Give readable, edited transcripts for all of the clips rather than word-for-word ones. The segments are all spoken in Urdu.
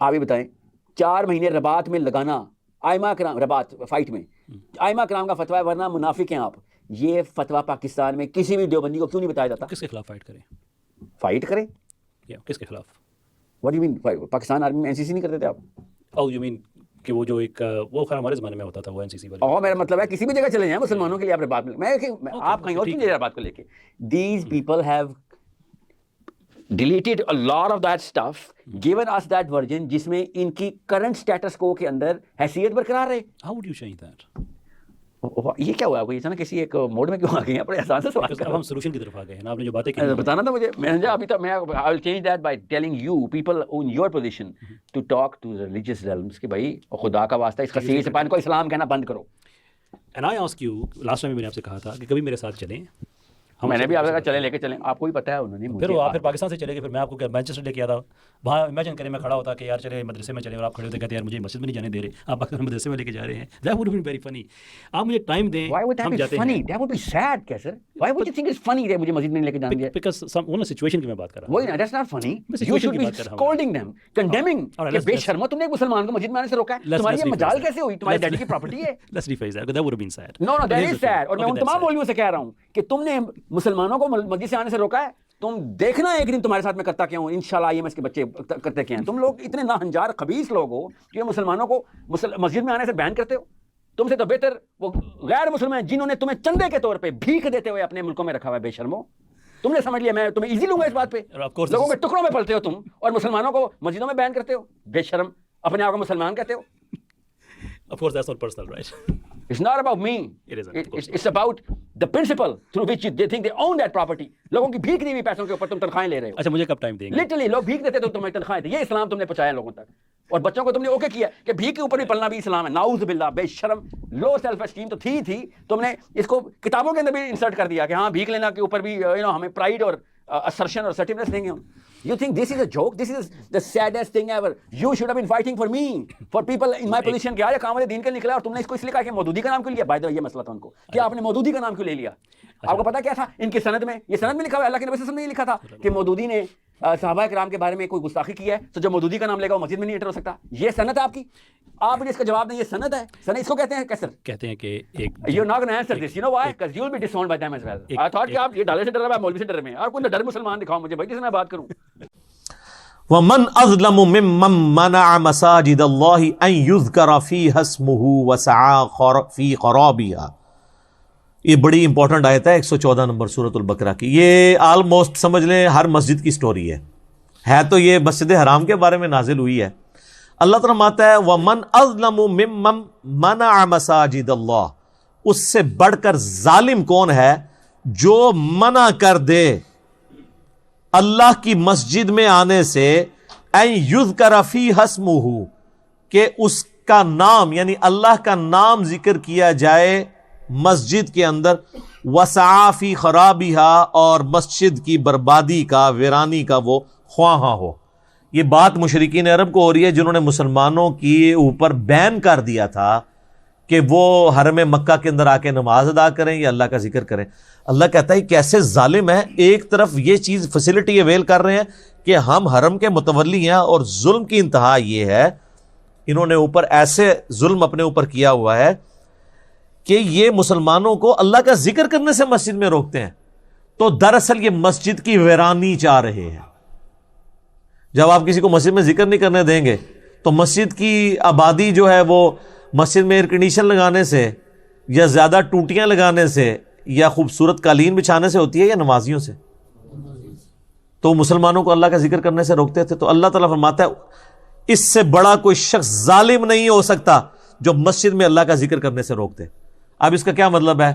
آپ یہ بتائیں 4 مہینے رباط میں لگانا آئمہ کرام رباط فائٹ میں آئمہ کرام کا فتویٰ ہے ورنہ منافق ہیں آپ. یہ فتویٰ پاکستان میں کسی بھی دیوبندی کو کیوں نہیں بتایا جاتا؟ کس کے خلاف فائٹ کریں؟ فائٹ کریں کس کے خلاف؟ What you mean Pakistan army میں NCC نہیں کرتے تھے آپ؟ او یو مین کہ وہ جو ایک وہ خیر ہمارے زمانے میں ہوتا تھا وہ NCC والا. اور میرا مطلب ہے کسی بھی جگہ چلے جائیں مسلمانوں کے لیے آپ بات میں آپ کہیں اور کیوں جائے بات کو لے کے. These people have deleted a lot of that stuff, given us that version جس میں ان کی کرنٹ اسٹیٹس کو کے اندر حیثیت برقرار رہے. How would you change that? یہ کیا ہوا کوئی کسی ایک موڈ میں کیوں آ گئے ہیں؟ بڑے آسان سے سوال. اب ہم سولوشن کی طرف آ گئے ہیں نا. آپ نے جو باتیں کی بتانا تھا مجھے. میں ابھی تک میں I will change that by telling you people in your position to talk to the religious realms کہ بھائی خدا کا واسطہ اس خسیس پان کو اسلام کہنا بند کرو. And I ask you, last time میں نے آپ سے کہا تھا کہ کبھی میرے ساتھ چلیں. میں نے بھی آپ سے کہا چلیں لے کے چلیں. آپ کو بھی پتا ہے انہوں نے پھر وہ آپ پھر پاکستان سے چلے گئے. پھر میں آپ کو مینچسٹر لے کے آتا. وہاں امیجن کریں میں کھڑا ہوتا کہ یار چلے مدرسے میں چلیں اور آپ کھڑے ہوتے کہتے یار مجھے مسجد میں نہیں جانے دے رہے, آپ پاکستان مدرسے میں لے کے جا رہے ہیں. That would have been very funny. آپ مجھے ٹائم دیں. ہم جاتے ہیں. That would be sad کیا سر؟ Why would you think it's funny that مجھے مسجد میں لے کے جانے دیا؟ Because وہ نا سچویشن کی میں بات کر رہا ہوں. وہی that's not funny. You should be scolding them, condemning. کہ بے شرمو تم نے ایک مسلمان کو مسجد میں آنے سے روکا ہے. تمہاری یہ مجال کیسے ہوئی؟ تمہارے ڈیڈی کی پراپرٹی ہے. Let's rephrase that. That would have been sad. No, that is sad. اور میں ان تمام مولویوں سے کہہ رہا ہوں کہ تم نے مسلمانوں کو مسجد سے آنے سے روکا ہے. تم دیکھنا ایک دن تمہارے ساتھ میں کرتا کیا ہوں. انشاءاللہ یہ میں اس کے بچے کرتے کیا ہیں. تم لوگ اتنے ناہنجار خبیث لوگ ہو کہ مسلمانوں کو مسجد میں آنے سے بین کرتے ہو. تم سے تو بہتر وہ غیر مسلمان جنہوں نے تمہیں چندے کے طور پہ بھیک دیتے ہوئے اپنے ملکوں میں رکھا ہوا ہے. بے شرمو, تم نے سمجھ لیا میں تمہیں ایزی لوں گا اس بات پہ. لوگوں کے ٹکڑوں میں پلتے ہو تم اور مسلمانوں کو مسجدوں میں بین کرتے ہو. بے شرم, اپنے آپ کو مسلمان کہتے ہو. Of course, that's not personal, right? It's not about me. It isn't. It's about the principle through which they think they own that property. لوگوں کی بھیک دی ہوئی پیسوں کے اوپر تم تنخواہیں لے رہے ہو. اچھا مجھے کب ٹائم دیں گے؟ لٹرلی لوگ بھیک دیتے تو تمہیں تنخواہیں دیں. یہ اسلام تم نے پہنچایا لوگوں تک اور بچوں کو تم نے اوکے کیا کہ بھیک کے اوپر بھی پلنا بھی اسلام ہے. ناؤذ باللہ, بے شرم, لو سیلف اسٹیم تو تھی. تم نے اس کو کتابوں کے اندر بھی انسرٹ کر دیا کہ ہاں بھیک لینا کے اوپر بھی ہمیں پرائڈ اور assertion اور certificates دیں گے ہم. You think this is a joke? This is the saddest thing ever. You should have been fighting for me, for people in my position. کہ آج کامل دین کا نکلا اور تم نے اس کو اس لیے کہا کہ مودودی کا نام کیوں لیا. بائی دا وے یہ مسئلہ تھا ان کو کہ آپ نے مودودی کا نام کیوں لے لیا. آپ کو پتا کیا تھا ان کی سند میں, یہ سند میں لکھا ہوا ہے, اللہ کے نبی صلی اللہ علیہ وسلم نے لکھا تھا کہ مودودی نے صحابہ کرام کے بارے میں کوئی گستاخی کی ہے تو جو مودودی کا نام لے گا وہ مسجد میں نہیں انٹر ہو سکتا. یہ سند ہے آپ کی. آپ نے اس کا جواب دیں. یہ سند ہے. سند اس کو کہتے ہیں کیسر. کہتے ہیں کہ ایک you're not going to answer this. You know why? Because you will be disowned by them as well. I thought کہ آپ یہ ڈالے سے ڈر رہا ہے, مولوی سے ڈر رہے ہیں. اور کوئی ڈر مسلمان دکھاؤ مجھے بھائی جس سے میں بات کروں. وَمَنْ أَظْلَمُ مِمَّنْ مَنَعَ مَسَاجِدَ اللَّهِ أَنْ يُذْكَرَ فِيهَا اسْمُهُ وَسَعَى فِي خَرَابِهَا. یہ بڑی امپورٹنٹ آیت ہے 114 نمبر سورۃ البقرہ کی. یہ آلموسٹ سمجھ لیں ہر مسجد کی سٹوری ہے تو یہ مسجد حرام کے بارے میں نازل ہوئی ہے. اللہ تعالیٰ فرماتا ہے وَمَنْ أَظْلَمُ مِمَّنْ مَنَعَ مَسَاجِدَ اللَّهِ. اس سے بڑھ کر ظالم کون ہے جو منع کر دے اللہ کی مسجد میں آنے سے ان یذکر فیہا اسمہ, کہ اس کا نام یعنی اللہ کا نام ذکر کیا جائے مسجد کے اندر, وسعی فی خرابہا, اور مسجد کی بربادی کا ویرانی کا وہ خواہاں ہو. یہ بات مشرکین عرب کو ہو رہی ہے جنہوں نے مسلمانوں کی اوپر بین کر دیا تھا کہ وہ حرم مکہ کے اندر آ کے نماز ادا کریں یا اللہ کا ذکر کریں. اللہ کہتا ہے کیسے ظالم ہے. ایک طرف یہ چیز فیسلٹی اویل کر رہے ہیں کہ ہم حرم کے متولی ہیں, اور ظلم کی انتہا یہ ہے انہوں نے اوپر ایسے ظلم اپنے اوپر کیا ہوا ہے کہ یہ مسلمانوں کو اللہ کا ذکر کرنے سے مسجد میں روکتے ہیں. تو دراصل یہ مسجد کی ویرانی چاہ رہے ہیں. جب آپ کسی کو مسجد میں ذکر نہیں کرنے دیں گے تو مسجد کی آبادی جو ہے وہ مسجد میں ایئر کنڈیشن لگانے سے یا زیادہ ٹوٹیاں لگانے سے یا خوبصورت قالین بچھانے سے ہوتی ہے یا نمازیوں سے. تو مسلمانوں کو اللہ کا ذکر کرنے سے روکتے تھے. تو اللہ تعالیٰ فرماتا ہے اس سے بڑا کوئی شخص ظالم نہیں ہو سکتا جو مسجد میں اللہ کا ذکر کرنے سے روکتے. اب اس کا کیا مطلب ہے؟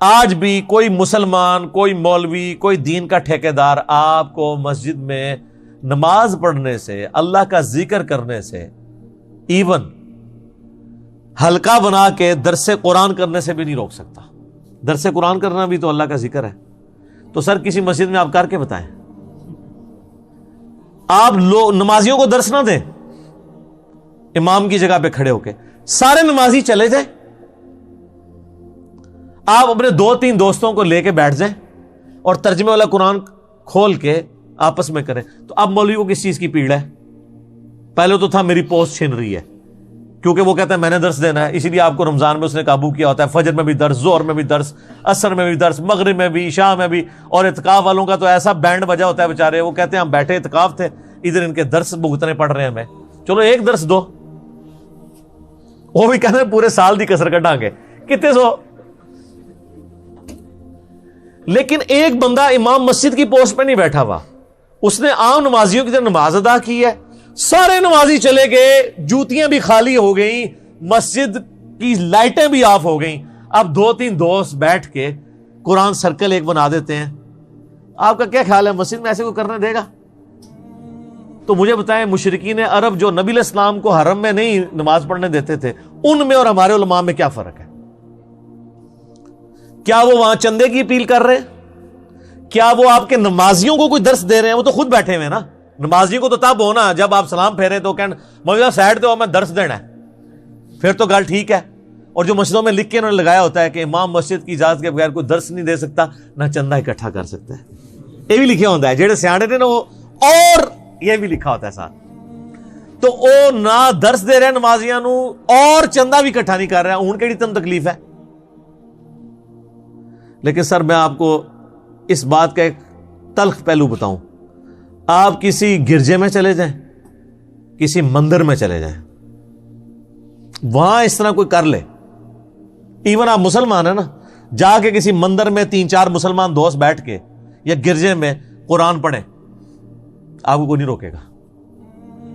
آج بھی کوئی مسلمان, کوئی مولوی, کوئی دین کا ٹھیکیدار آپ کو مسجد میں نماز پڑھنے سے, اللہ کا ذکر کرنے سے, ایون حلقہ بنا کے درس قرآن کرنے سے بھی نہیں روک سکتا. درس قرآن کرنا بھی تو اللہ کا ذکر ہے. تو سر کسی مسجد میں آپ کر کے بتائیں, آپ نمازیوں کو درس نہ دیں امام کی جگہ پہ کھڑے ہو کے, سارے نمازی چلے جائیں, آپ اپنے 2-3 دوستوں کو لے کے بیٹھ جائیں اور ترجمے والا قرآن کھول کے آپس میں کریں. تو اب مولوی کو کس چیز کی پیڑ ہے؟ پہلے تو تھا میری پوسٹ چھن رہی ہے، کیونکہ وہ کہتا ہے میں نے درس دینا ہے، اسی لیے آپ کو رمضان میں اس نے قابو کیا ہوتا ہے، فجر میں بھی درس، ظہر میں بھی درس، عصر میں بھی درس، مغرب میں بھی، عشاء میں بھی. اور اعتکاف والوں کا تو ایسا بینڈ بجا ہوتا ہے بیچارے، وہ کہتے ہیں ہم بیٹھے اعتکاف تھے، ادھر ان کے درس بھگتنے پڑ رہے ہیں ہمیں. چلو ایک درس دو، وہ بھی کہتے ہیں پورے سال دی کسر کٹا کے کتنے سو. لیکن ایک بندہ امام مسجد کی پوسٹ پہ نہیں بیٹھا ہوا، اس نے عام نمازیوں کی طرح نماز ادا کی ہے، سارے نمازی چلے گئے، جوتیاں بھی خالی ہو گئیں، مسجد کی لائٹیں بھی آف ہو گئیں. اب 2-3 دوست بیٹھ کے قرآن سرکل ایک بنا دیتے ہیں. آپ کا کیا خیال ہے مسجد میں ایسے کوئی کرنے دے گا؟ تو مجھے بتائیں، مشرکین عرب جو نبی علیہ السلام کو حرم میں نہیں نماز پڑھنے دیتے تھے، ان میں اور ہمارے علماء میں کیا فرق ہے؟ کیا وہ وہاں چندے کی اپیل کر رہے ہیں؟ کیا وہ آپ کے نمازیوں کو کوئی درس دے رہے ہیں؟ وہ تو خود بیٹھے ہوئے نا. نمازیوں کو تو تب ہونا جب آپ سلام پھیرے تو کہنا مولانا سائڈ دے میں درس دینا ہے، پھر تو گل ٹھیک ہے. اور جو مسجدوں میں لکھ کے انہوں نے لگایا ہوتا ہے کہ امام مسجد کی اجازت کے بغیر کوئی درس نہیں دے سکتا، نہ چندہ اکٹھا کر سکتا ہے، یہ بھی لکھا ہوتا ہے. جہے سیانے نے نا وہ، اور یہ بھی لکھا ہوتا ہے ساتھ. تو وہ نہ درس دے رہے ہیں نمازیاں نو، اور چندہ بھی اکٹھا نہیں کر رہا. ہوں کیڑی تم تکلیف ہے؟ لیکن سر میں آپ کو اس بات کا ایک تلخ پہلو بتاؤں. آپ کسی گرجے میں چلے جائیں، کسی مندر میں چلے جائیں، وہاں اس طرح کوئی کر لے، ایون آپ مسلمان ہیں نا، جا کے کسی مندر میں 3-4 مسلمان دوست بیٹھ کے یا گرجے میں قرآن پڑھیں، آپ کو کوئی نہیں روکے گا.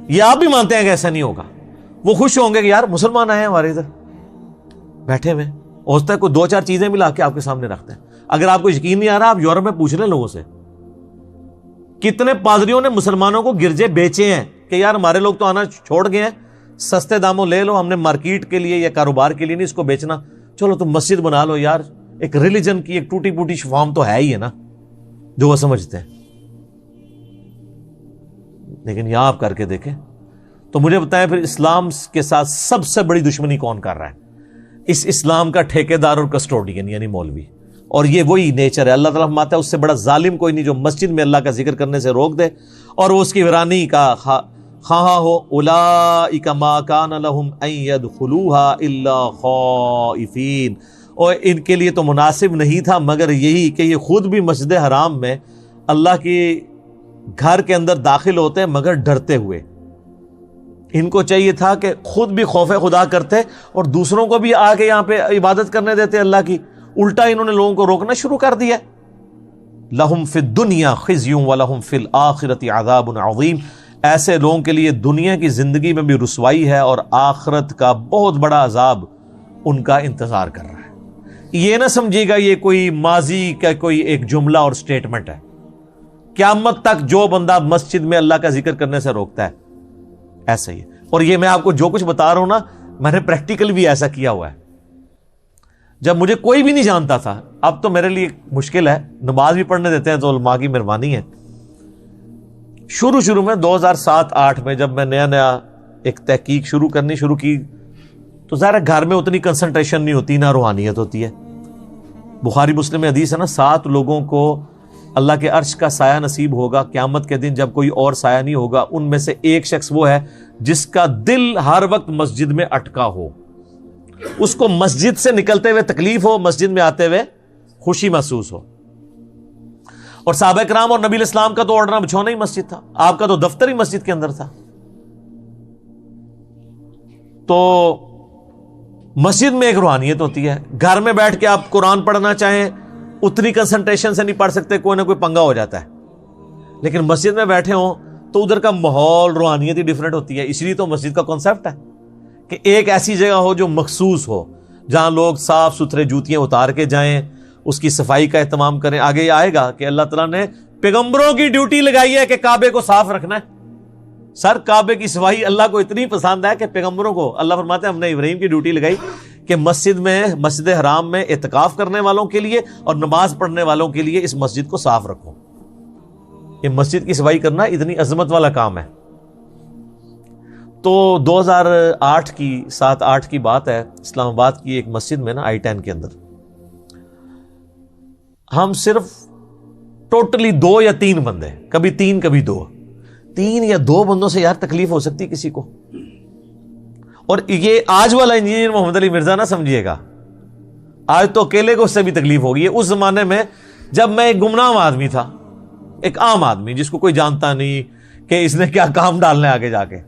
یہ آپ بھی مانتے ہیں کہ ایسا نہیں ہوگا. وہ خوش ہوں گے کہ یار مسلمان آئے ہیں ہمارے ادھر بیٹھے ہوئے. ہوتا ہے کوئی 2-4 چیزیں بھی لا کے آپ کے سامنے رکھتے ہیں. اگر آپ کو یقین نہیں آ رہا، آپ یورپ میں پوچھ لیں لوگوں سے، کتنے پادریوں نے مسلمانوں کو گرجے بیچے ہیں کہ یار ہمارے لوگ تو آنا چھوڑ گئے ہیں، سستے داموں لے لو، ہم نے مارکیٹ کے لیے یا کاروبار کے لیے نہیں اس کو بیچنا، چلو تم مسجد بنا لو. یار ایک ریلیجن کی ایک ٹوٹی پوٹی فارم تو ہے ہی ہے نا جو وہ سمجھتے ہیں. لیکن یہاں آپ کر کے دیکھیں تو مجھے بتائیں پھر اسلام کے ساتھ سب سے بڑی دشمنی کون کر رہا ہے؟ اس اسلام کا ٹھیکیدار اور کسٹوڈین یعنی مولوی. اور یہ وہی نیچر ہے. اللہ تعالیٰ فرماتا ہے اس سے بڑا ظالم کوئی نہیں جو مسجد میں اللہ کا ذکر کرنے سے روک دے اور وہ اس کی ویرانی کا خواہاں ہو. اولئک ما کان لہم ان یدخلوها الا خائفین. اور ان کے لیے تو مناسب نہیں تھا مگر یہی کہ یہ خود بھی مسجد حرام میں اللہ کی گھر کے اندر داخل ہوتے ہیں مگر ڈرتے ہوئے. ان کو چاہیے تھا کہ خود بھی خوف خدا کرتے اور دوسروں کو بھی آ کے یہاں پہ عبادت کرنے دیتے اللہ کی. الٹا انہوں نے لوگوں کو روکنا شروع کر دیا. لہم فی الدنیا خزی ولہم فی الآخرۃ عذاب عظیم. ایسے لوگوں کے لیے دنیا کی زندگی میں بھی رسوائی ہے اور آخرت کا بہت بڑا عذاب ان کا انتظار کر رہا ہے. یہ نہ سمجھیے گا یہ کوئی ماضی کا کوئی ایک جملہ اور سٹیٹمنٹ ہے. قیامت تک جو بندہ مسجد میں اللہ کا ذکر کرنے سے روکتا ہے ایسا ہی ہے. اور یہ میں آپ کو جو کچھ بتا رہا ہوں نا، میں نے پریکٹیکل بھی ایسا کیا ہوا ہے. جب مجھے کوئی بھی نہیں جانتا تھا، اب تو میرے لیے مشکل ہے، نماز بھی پڑھنے دیتے ہیں تو علماء کی مہربانی ہے. شروع میں 2007-8 میں جب میں نیا ایک تحقیق کرنی شروع کی تو ظاہر ہے گھر میں اتنی کنسنٹریشن نہیں ہوتی، نہ روحانیت ہوتی ہے. بخاری مسلم میں حدیث ہے نا، 7 لوگوں کو اللہ کے عرش کا سایہ نصیب ہوگا قیامت کے دن جب کوئی اور سایہ نہیں ہوگا. ان میں سے ایک شخص وہ ہے جس کا دل ہر وقت مسجد میں اٹکا ہو، اس کو مسجد سے نکلتے ہوئے تکلیف ہو، مسجد میں آتے ہوئے خوشی محسوس ہو. اور صحابہ کرام اور نبی علیہ السلام کا تو اوڑھنا بچھونا ہی مسجد تھا، آپ کا تو دفتر ہی مسجد کے اندر تھا. تو مسجد میں ایک روحانیت ہوتی ہے. گھر میں بیٹھ کے آپ قرآن پڑھنا چاہیں اتنی کنسنٹریشن سے نہیں پڑھ سکتے، کوئی نہ کوئی پنگا ہو جاتا ہے. لیکن مسجد میں بیٹھے ہوں تو ادھر کا ماحول روحانیت ہی ڈیفرنٹ ہوتی ہے. اس لیے تو مسجد کا کانسیپٹ ہے کہ ایک ایسی جگہ ہو جو مخصوص ہو، جہاں لوگ صاف ستھرے جوتیاں اتار کے جائیں، اس کی صفائی کا اہتمام کریں. آگے یہ آئے گا کہ اللہ تعالیٰ نے پیغمبروں کی ڈیوٹی لگائی ہے کہ کعبے کو صاف رکھنا ہے. سر کعبے کی صفائی اللہ کو اتنی پسند ہے کہ پیغمبروں کو اللہ فرماتے ہیں ہم نے ابراہیم کی ڈیوٹی لگائی کہ مسجد حرام میں اعتکاف کرنے والوں کے لیے اور نماز پڑھنے والوں کے لیے اس مسجد کو صاف رکھو. یہ مسجد کی صفائی کرنا اتنی عظمت والا کام ہے. تو 2007-8 کی بات ہے، اسلام آباد کی ایک مسجد میں نا I-10 کے اندر ہم صرف ٹوٹلی 2 یا 3 بندے، کبھی 3 کبھی 2، 3 یا 2 بندوں سے یار تکلیف ہو سکتی کسی کو. اور یہ آج والا انجینئر محمد علی مرزا نہ سمجھیے گا, آج تو اکیلے کو اس سے بھی تکلیف ہوگی. اس زمانے میں جب میں ایک گمنام آدمی تھا, ایک عام آدمی جس کو کوئی جانتا نہیں کہ اس نے کیا کام ڈالنا ہے آگے جا کے,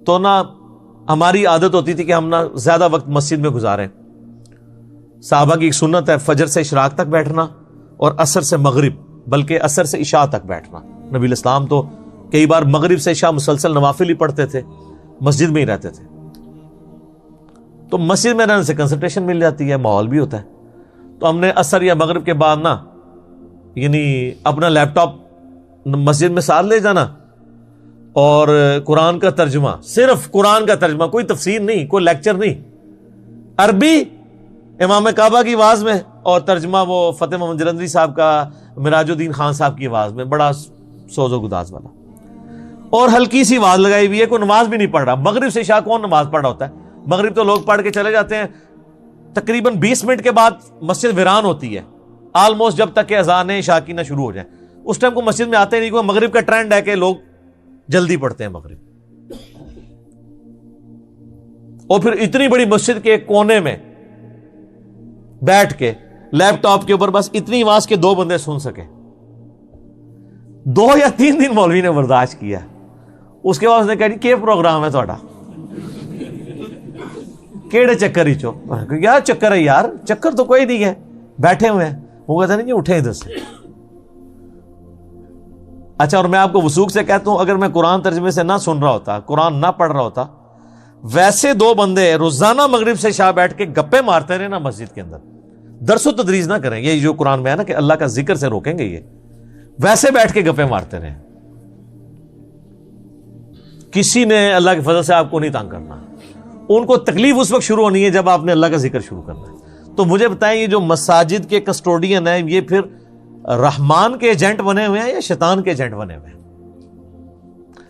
تو نہ ہماری عادت ہوتی تھی کہ ہم نہ زیادہ وقت مسجد میں گزاریں. صحابہ کی ایک سنت ہے فجر سے اشراق تک بیٹھنا اور عصر سے مغرب, بلکہ عصر سے عشاء تک بیٹھنا. نبی الاسلام تو کئی بار مغرب سے عشاء مسلسل نوافل ہی پڑھتے تھے, مسجد میں ہی رہتے تھے. تو مسجد میں رہنے سے کنسنٹریشن مل جاتی ہے, ماحول بھی ہوتا ہے. تو ہم نے عصر یا مغرب کے بعد نا یعنی اپنا لیپ ٹاپ مسجد میں ساتھ لے جانا اور قرآن کا ترجمہ, صرف قرآن کا ترجمہ, کوئی تفسیر نہیں, کوئی لیکچر نہیں, عربی امام کعبہ کی آواز میں, اور ترجمہ وہ فتح محمد جلندری صاحب کا, مراج الدین خان صاحب کی آواز میں, بڑا سوز و گداز والا. اور ہلکی سی آواز لگائی ہوئی ہے, کوئی نماز بھی نہیں پڑھ رہا. مغرب سے عشاء کون نماز پڑھ رہا ہوتا ہے؟ مغرب تو لوگ پڑھ کے چلے جاتے ہیں, تقریباً 20 منٹ کے بعد مسجد ویران ہوتی ہے آلموسٹ, جب تک کہ اذان عشاء کی نہ شروع ہو جائے. اس ٹائم کو مسجد میں آتے نہیں, کوئی مغرب کا ٹرینڈ ہے کہ لوگ جلدی پڑھتے ہیں مغرب. اور پھر اتنی بڑی مسجد کے ایک کونے میں بیٹھ کے لیپ ٹاپ کے اوپر بس اتنی آواز کے 2 بندے سن سکے. 2 یا 3 دن مولوی نے برداشت کیا. اس کے بعد اس نے کہا کہ پروگرام ہے تھوڑا, کیڑے چکر ہی چو. یار چکر ہے یار, چکر تو کوئی نہیں ہے, بیٹھے ہوئے ہیں. وہ کہتا نہیں کہ اٹھے ادھر سے. اچھا, اور میں آپ کو وثوق سے کہتا ہوں, اگر میں قرآن ترجمے سے نہ سن رہا ہوتا, قرآن نہ پڑھ رہا ہوتا, ویسے 2 بندے روزانہ مغرب سے عشاء بیٹھ کے گپے مارتے رہے نا مسجد کے اندر, درس و تدریس نہ کریں, یہ جو قرآن میں ہے نا کہ اللہ کا ذکر سے روکیں گے, یہ ویسے بیٹھ کے گپے مارتے رہے, کسی نے اللہ کے فضل سے آپ کو نہیں تنگ کرنا. ان کو تکلیف اس وقت شروع ہونی ہے جب آپ نے اللہ کا ذکر شروع کرنا ہے. تو مجھے بتائیں, یہ جو مساجد کے کسٹوڈین ہیں, یہ پھر رحمان کے ایجنٹ بنے ہوئے ہیں یا شیطان کے ایجنٹ بنے ہوئے ہیں؟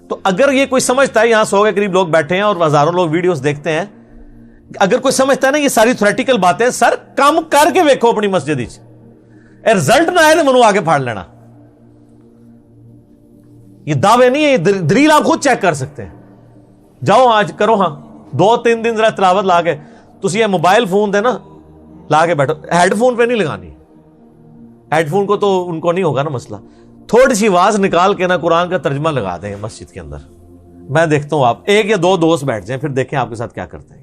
تو اگر یہ کوئی سمجھتا ہے, یہاں 100 کے قریب لوگ بیٹھے ہیں اور ہزاروں لوگ ویڈیوز دیکھتے ہیں, اگر کوئی سمجھتا ہے نا یہ ساری تھیوریٹیکل باتیں, سر کام کر کے ویکھو اپنی مسجد ہی, رزلٹ نہ آئے تو منو آگے پھاڑ لینا. یہ دعوے نہیں ہے, یہ دلیل آپ خود چیک کر سکتے ہیں. جاؤ آج کرو, ہاں 2-3 دن ذرا تلاوت لا کے, تسی یہ موبائل فون دے نا لا کے بیٹھو, ہیڈ فون پہ نہیں لگانی. ہیڈ فون کو تو ان کو نہیں ہوگا نا مسئلہ, تھوڑی سی آواز نکال کے نا قرآن کا ترجمہ لگا دیں مسجد کے اندر. میں دیکھتا ہوں آپ 1 یا 2 دوست بیٹھ جائیں, پھر دیکھیں آپ کے ساتھ کیا کرتے ہیں.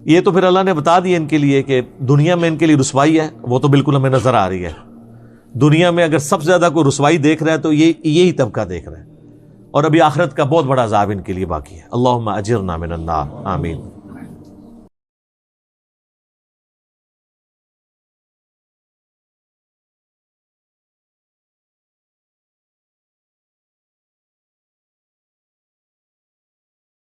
یہ تو پھر اللہ نے بتا دیا ان کے لیے کہ دنیا میں ان کے لیے رسوائی ہے, وہ تو بالکل ہمیں نظر آ رہی ہے. دنیا میں اگر سب سے زیادہ کوئی رسوائی دیکھ رہا ہے تو یہی طبقہ دیکھ رہا ہے, اور ابھی آخرت کا بہت بڑا عذاب ان کے لیے باقی ہے. اللہم اجرنا من النار, آمین.